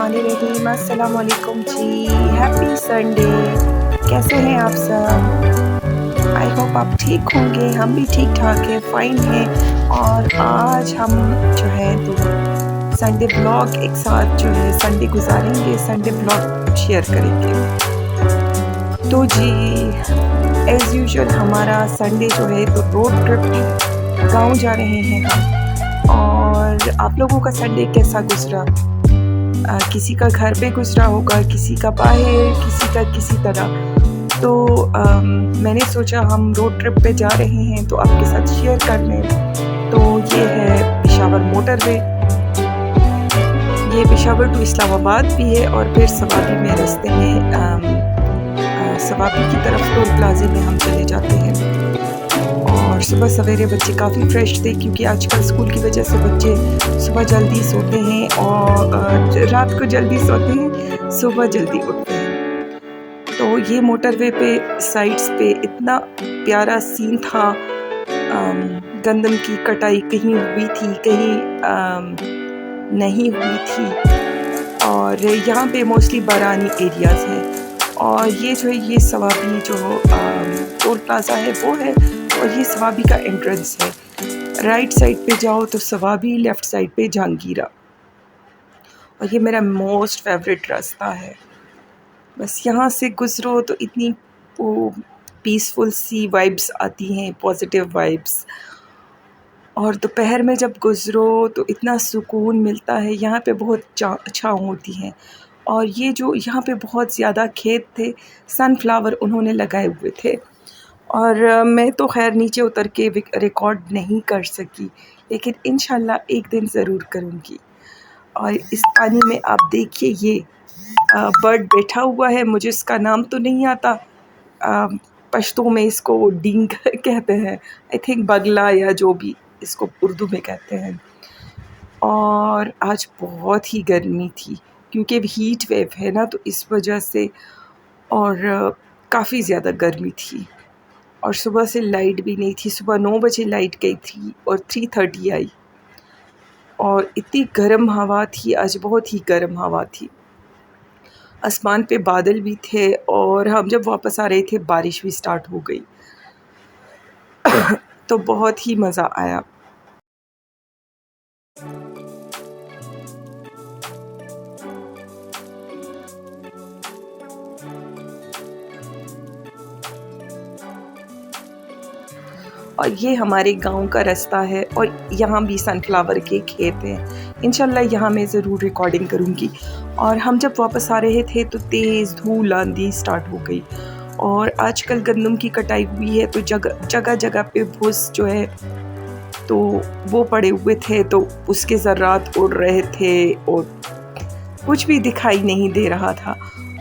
बिस्मिल्लाहिर्रहमानिर्रहीम। अस्सलाम वालेकुम जी। Happy Sunday. कैसे हैं आप सब? आई होप आप ठीक होंगे। हम भी ठीक ठाक हैं, फ़ाइन हैं। और आज हम जो है तो संडे ब्लॉग एक साथ जो है संडे गुजारेंगे, संडे ब्लॉग शेयर करेंगे। तो जी एज़ यूजुअल हमारा संडे जो है तो रोड ट्रिप गाँव जा रहे हैं हम। और आप लोगों का संडे कैसा गुज़रा? किसी का घर पे गुज़रा होगा, किसी का बाहर, किसी का किसी तरह। तो मैंने सोचा हम रोड ट्रिप पे जा रहे हैं तो आपके साथ शेयर कर लें। तो ये है पेशावर मोटरवे। ये पेशावर टू इस्लामाबाद भी है और फिर सवाबी में रास्ते में सवाबी की तरफ टोल प्लाज़े में हम चले जाते हैं। और सुबह सवेरे बच्चे काफ़ी फ्रेश थे क्योंकि आजकल स्कूल की वजह से बच्चे सुबह जल्दी सोते हैं और रात को जल्दी सोते हैं, सुबह जल्दी उठते हैं। तो ये मोटरवे पे साइड्स पे इतना प्यारा सीन था। गंदम की कटाई कहीं हुई थी, कहीं नहीं हुई थी। और यहाँ पे मोस्टली बारानी एरियाज़ हैं। और ये जो है ये सवाबी जो टोल प्लाज़ा है वो है और ये सवाबी का एंट्रेंस है। राइट साइड पे जाओ तो सवाबी, लेफ़्ट साइड पे जहांगीरा। और ये मेरा मोस्ट फेवरेट रास्ता है। बस यहाँ से गुज़रो तो इतनी वो पीसफुल सी वाइब्स आती हैं, पॉजिटिव वाइब्स। और दोपहर में जब गुज़रो तो इतना सुकून मिलता है। यहाँ पे बहुत छाँव होती है। और ये जो यहाँ पे बहुत ज़्यादा खेत थे, सनफ्लावर उन्होंने लगाए हुए थे। और मैं तो ख़ैर नीचे उतर के रिकॉर्ड नहीं कर सकी, लेकिन इंशाल्लाह एक दिन ज़रूर करूँगी। और इस पानी में आप देखिए ये बर्ड बैठा हुआ है, मुझे इसका नाम तो नहीं आता। पश्तो में इसको डींग कहते हैं, आई थिंक बगला या जो भी इसको उर्दू में कहते हैं। और आज बहुत ही गर्मी थी क्योंकि हीट वेव है ना, तो इस वजह से। और काफ़ी ज़्यादा गर्मी थी। और सुबह से लाइट भी नहीं थी। सुबह 9 बजे लाइट गई थी और 3:30 आई। और इतनी गर्म हवा थी आज, बहुत ही गर्म हवा थी। आसमान पे बादल भी थे और हम जब वापस आ रहे थे बारिश भी स्टार्ट हो गई। तो बहुत ही मज़ा आया। और ये हमारे गांव का रास्ता है और यहाँ भी सनफ्लावर के खेत हैं। इंशाल्लाह यहाँ मैं ज़रूर रिकॉर्डिंग करूँगी। और हम जब वापस आ रहे थे तो तेज़ धूल आंधी स्टार्ट हो गई। और आजकल गंदम की कटाई हुई है तो जगह जगह पे भूस जो है तो वो पड़े हुए थे, तो उसके ज़र्रात उड़ रहे थे और कुछ भी दिखाई नहीं दे रहा था।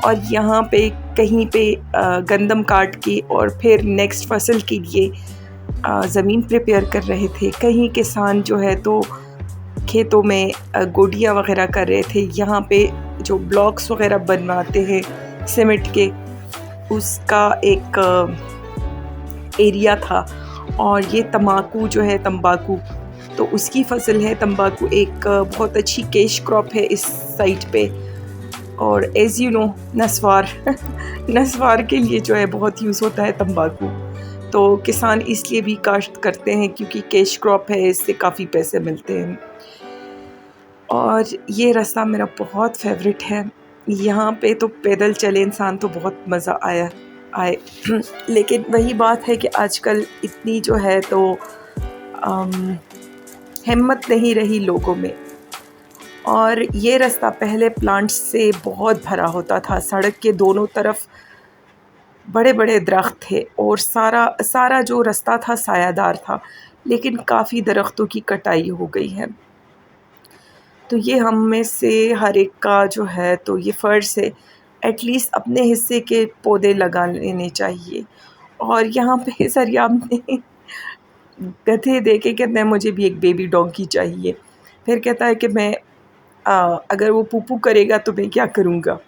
और यहाँ पे कहीं पे गंदम काट के और फिर नेक्स्ट फसल के लिए ज़मीन प्रिपेयर कर रहे थे। कहीं किसान जो है तो खेतों में गोडियाँ वग़ैरह कर रहे थे। यहाँ पे जो ब्लॉक्स वग़ैरह बनवाते हैं सीमेंट के, उसका एक एरिया था। और ये तम्बाकू जो है, तंबाकू तो उसकी फ़सल है। तंबाकू एक बहुत अच्छी कैश क्रॉप है इस साइट पे। और एज़ यू नो नस्वार नस्वार के लिए जो है बहुत यूज़ होता है तंबाकू। तो किसान इसलिए भी काश्त करते हैं क्योंकि कैश क्रॉप है, इससे काफ़ी पैसे मिलते हैं। और ये रास्ता मेरा बहुत फेवरेट है। यहाँ पे तो पैदल चले इंसान तो बहुत मज़ा आए लेकिन वही बात है कि आजकल इतनी जो है तो हिम्मत नहीं रही लोगों में। और ये रास्ता पहले प्लांट्स से बहुत भरा होता था। सड़क के दोनों तरफ बड़े बड़े दरख्त थे और सारा जो रास्ता था सायादार था, लेकिन काफ़ी दरख्तों की कटाई हो गई है। तो ये हम में से हर एक का जो है तो ये फ़र्ज़ है एटलीस्ट अपने हिस्से के पौधे लगा लेने चाहिए। और यहाँ पे सरियाम ने गधे देके कहते हैं मुझे भी एक बेबी डॉगी चाहिए। फिर कहता है कि मैं अगर वो पूपू करेगा तो मैं क्या करूँगा?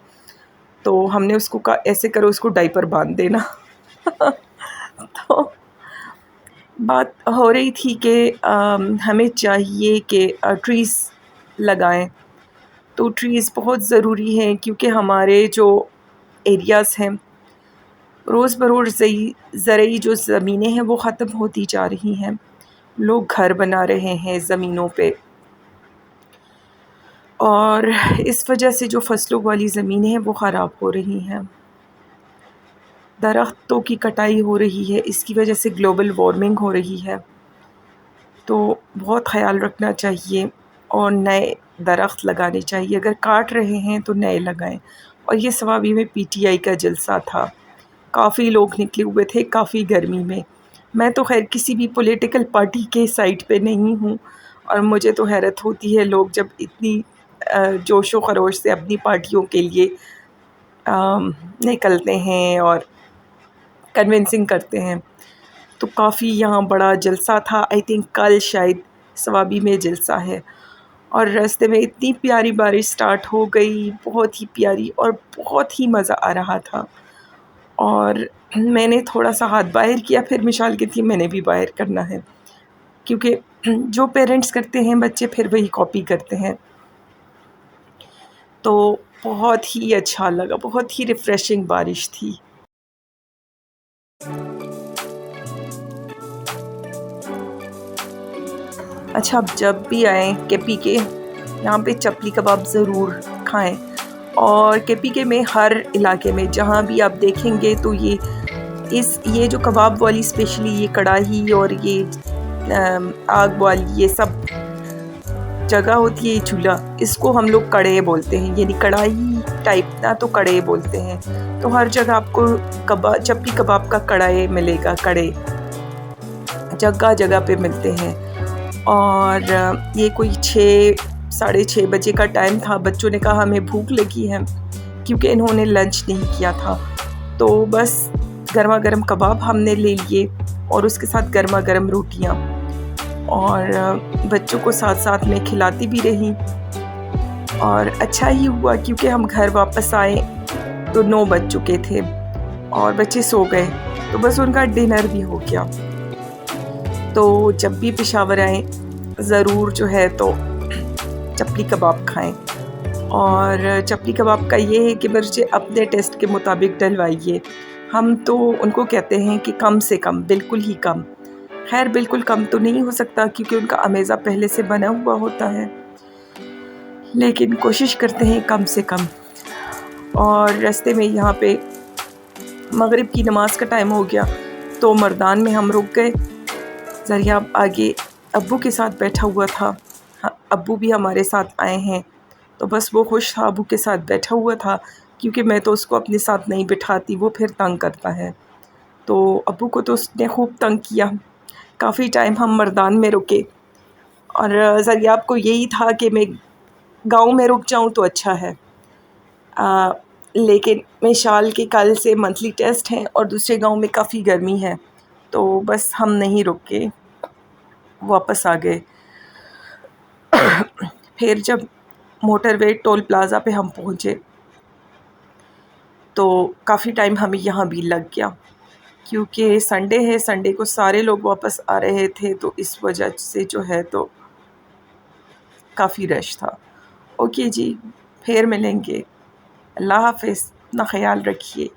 तो हमने उसको कहा ऐसे करो, उसको डायपर बांध देना। तो बात हो रही थी कि हमें चाहिए कि ट्रीज़ लगाएं। तो ट्रीज़ बहुत ज़रूरी हैं क्योंकि हमारे जो एरियाज़ हैं, रोज़ बरोज़ ज़रई जो ज़मीनें हैं वो ख़त्म होती जा रही हैं। लोग घर बना रहे हैं ज़मीनों पे और इस वजह से जो फसलों वाली ज़मीनें हैं वो ख़राब हो रही हैं। दरख्तों की कटाई हो रही है, इसकी वजह से ग्लोबल वार्मिंग हो रही है। तो बहुत ख़याल रखना चाहिए और नए दरख्त लगाने चाहिए। अगर काट रहे हैं तो नए लगाएँ। और ये सवाबी में पीटीआई का जलसा था। काफ़ी लोग निकले हुए थे, काफ़ी गर्मी में। मैं तो ख़ैर किसी भी पॉलिटिकल पार्टी के साइड पे नहीं हूँ और मुझे तो हैरत होती है लोग जब इतनी जोश व ख़रोश से अपनी पार्टियों के लिए निकलते हैं और कन्विंसिंग करते हैं। तो काफ़ी यहाँ बड़ा जलसा था। आई थिंक कल शायद सवाबी में जलसा है और रास्ते में इतनी प्यारी बारिश स्टार्ट हो गई, बहुत ही प्यारी और बहुत ही मज़ा आ रहा था। और मैंने थोड़ा-सा हाथ बाहर किया, फिर मिशाल कहती है मैंने भी बाहर करना है, क्योंकि जो पेरेंट्स करते हैं बच्चे फिर वही कॉपी करते हैं। तो बहुत ही अच्छा लगा, बहुत ही रिफ्रेशिंग बारिश थी। अच्छा, आप जब भी आएँ केपीके, यहाँ पे चपली कबाब ज़रूर खाएँ। और केपीके में हर इलाके में जहाँ भी आप देखेंगे तो ये जो कबाब वाली स्पेशली ये कढ़ाई और ये आग वाली ये सब जगह होती है, ये चूल्हा, इसको हम लोग कड़े बोलते हैं, यानी कढ़ाई टाइप ना तो कड़े बोलते हैं। तो हर जगह आपको चपली कबाब का कड़ाई मिलेगा, कड़े जगह-जगह पे मिलते हैं। और ये कोई 6 साढ़े 6 बजे का टाइम था। बच्चों ने कहा हमें भूख लगी है, क्योंकि इन्होंने लंच नहीं किया था। तो बस गरमा-गरम कबाब हमने ले लिए और उसके साथ गरमा-गरम रोटियाँ और बच्चों को साथ-साथ में खिलाती भी रही। और अच्छा ही हुआ क्योंकि हम घर वापस आए तो 9 बज चुके थे और बच्चे सो गए, तो बस उनका डिनर भी हो गया। तो जब भी पेशावर आएँ ज़रूर जो है तो चपली कबाब खाएँ। और चपली कबाब का ये है कि मिर्चें अपने टेस्ट के मुताबिक डलवाइए। हम तो उनको कहते हैं कि कम से कम, बिल्कुल ही कम। ख़ैर बिल्कुल कम तो नहीं हो सकता क्योंकि उनका अमेज़ा पहले से बना हुआ होता है, लेकिन कोशिश करते हैं कम से कम। और रास्ते में यहाँ पे मगरिब की नमाज़ का टाइम हो गया, तो मर्दान में हम रुक गए। ज़रिया आगे अब्बू के साथ बैठा हुआ था। हाँ, अब्बू भी हमारे साथ आए हैं, तो बस वो खुश था, अब्बू के साथ बैठा हुआ था, क्योंकि मैं तो उसको अपने साथ नहीं बिठाती, वो फिर तंग करता है। तो अब्बू को तो उसने खूब तंग किया। काफ़ी टाइम हम मर्दान में रुके और ज़रियाब को यही था कि मैं गाँव में रुक जाऊँ तो अच्छा है। लेकिन मिशाल के कल से मंथली टेस्ट हैं और दूसरे गाँव में काफ़ी गर्मी है, तो बस हम नहीं रुके, वापस आ गए। फिर जब मोटरवे टोल प्लाज़ा पे हम पहुँचे, तो काफ़ी टाइम हमें यहाँ भी लग गया, क्योंकि संडे है, संडे को सारे लोग वापस आ रहे थे, तो इस वजह से जो है तो काफ़ी रश था। ओके जी, फिर मिलेंगे। अल्लाह हाफ़िज़, अपना ख़याल रखिए।